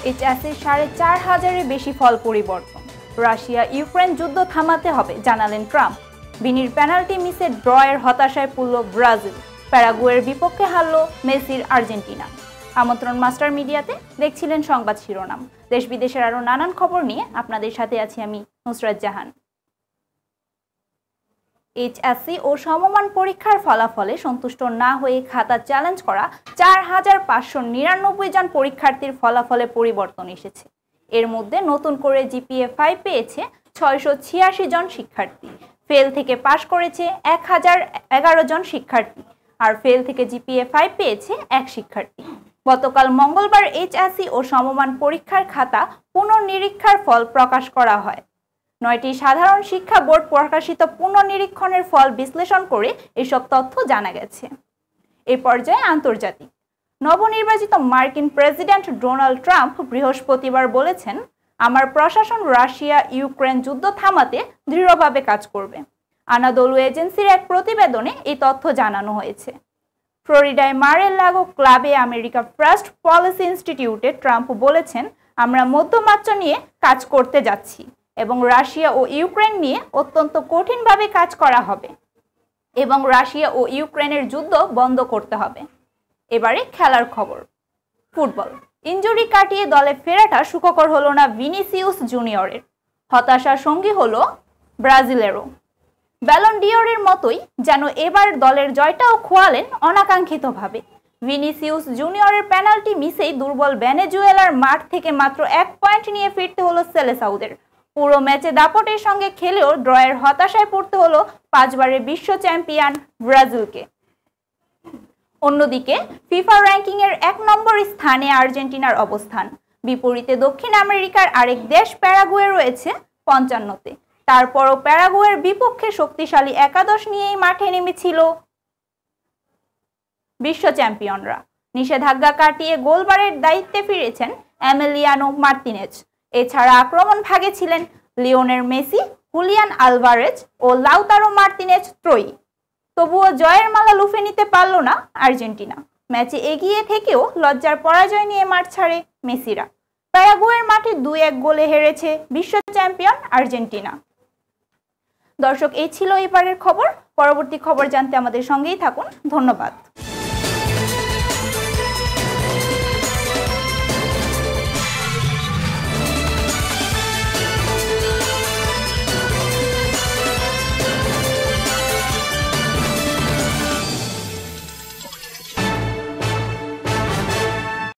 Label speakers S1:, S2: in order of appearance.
S1: এইচএসসির ৪,৫০০-এর বেশি ফল পরিবর্তন। Russia Ukraine যুদ্ধ থামাতে হবে জানালেন ট্রাম্প। বিনির পেনাল্টি মিসে ড্রয়ের হতাশায় পড়ল ব্রাজিল। প্যারাগুয়ের বিপক্ষে হারল মেসির আর্জেন্টিনা। আমন্ত্রণ মাস্টার মিডিয়াতে দেখছিলেন সংবাদ শিরোনাম। দেশ বিদেশের আরও নানান খবর নিয়ে আপনাদের সাথে আছি আমি নুসরাত জাহান। এইচএসসি ও সমমান পরীক্ষার ফলাফলে সন্তুষ্ট না হয়ে খাতা চ্যালেঞ্জ করা ৪,৫৯৯ জন পরীক্ষার্থীর ফলাফলে পরিবর্তন এসেছে। এর মধ্যে নতুন করে জিপিএ 5 পেয়েছে ৬৮৬ জন শিক্ষার্থী। ফেল থেকে পাশ করেছে ১,০১১ জন শিক্ষার্থী, আর ফেল থেকে জিপিএ 5 পেয়েছে এক শিক্ষার্থী। গতকাল মঙ্গলবার এইচএসসি ও সমমান পরীক্ষার খাতা পুনর্নিরীক্ষার ফল প্রকাশ করা হয়। ৯টি সাধারণ শিক্ষা বোর্ড প্রকাশিত পুনর্নিরীক্ষণের ফল বিশ্লেষণ করে এসব তথ্য জানা গেছে। এই পর্যায়ে আন্তর্জাতিক। নবনির্বাচিত মার্কিন প্রেসিডেন্ট ডোনাল্ড ট্রাম্প বৃহস্পতিবার বলেছেন, আমার প্রশাসন রাশিয়া ইউক্রেন যুদ্ধ থামাতে দৃঢ়ভাবে কাজ করবে। আনাদোলু এজেন্সির এক প্রতিবেদনে এই তথ্য জানানো হয়েছে। ফ্লোরিডায় মার-এ-লাগো ক্লাবে আমেরিকা ফার্স্ট পলিসি ইনস্টিটিউটে ট্রাম্প বলেছেন, আমরা মধ্যপ্রাচ্য নিয়ে কাজ করতে যাচ্ছি এবং রাশিয়া ও ইউক্রেন নিয়ে অত্যন্ত কঠিনভাবে কাজ করা হবে এবং রাশিয়া ও ইউক্রেনের যুদ্ধ বন্ধ করতে হবে। এবারে খেলার খবর। ফুটবল। ইনজুরি কাটিয়ে দলে ফেরাটা সুখকর হলো না ভিনিসিয়াস জুনিয়রের। হতাশার সঙ্গী হলো ব্রাজিলেরও। ব্যালন ডিওরের মতোই যেন এবার দলের জয়টাও খোয়ালেন অনাকাঙ্ক্ষিতভাবে। ভিনিসিয়াস জুনিয়রের পেনাল্টি মিসেই দুর্বল ভেনেজুয়েলার মাঠ থেকে মাত্র 1 পয়েন্ট নিয়ে ফিরতে হলো সেলেসাউদের। পুরো ম্যাচে দাপটের সঙ্গে খেলেও ড্রয়ের হতাশায় পড়তে হলো 5 বারের বিশ্ব চ্যাম্পিয়ন ব্রাজিলকে। অন্যদিকে ফিফা র্যাঙ্কিংয়ের 1 নম্বর স্থানে আর্জেন্টিনার অবস্থান। বিপরীতে দক্ষিণ আমেরিকার আরেক দেশ প্যারাগুয়ে রয়েছে 55-তে। তারপরও প্যারাগুয়ের বিপক্ষে শক্তিশালী একাদশ নিয়েই মাঠে নেমেছিল বিশ্ব চ্যাম্পিয়নরা। নিষেধাজ্ঞা কাটিয়ে গোলবারের দায়িত্বে ফিরেছেন এমিলিয়ানো মার্তিনেজ। এছাড়া আক্রমণ ভাগে ছিলেন লিওনেল মেসি, হুলিয়ান আলভারেজ ও লাউতারো মার্তিনেজ ত্রয়ী। তবুও জয়ের মালা লুফে নিতে পারল না আর্জেন্টিনা। ম্যাচে এগিয়ে থেকেও লজ্জার পরাজয় নিয়ে মাঠ ছাড়ে মেসিরা। প্যারাগুয়ের মাঠে 2-1 গোলে হেরেছে বিশ্ব চ্যাম্পিয়ন আর্জেন্টিনা। দর্শক, এই ছিল এবারের খবর। পরবর্তী খবর জানতে আমাদের সঙ্গেই থাকুন। ধন্যবাদ।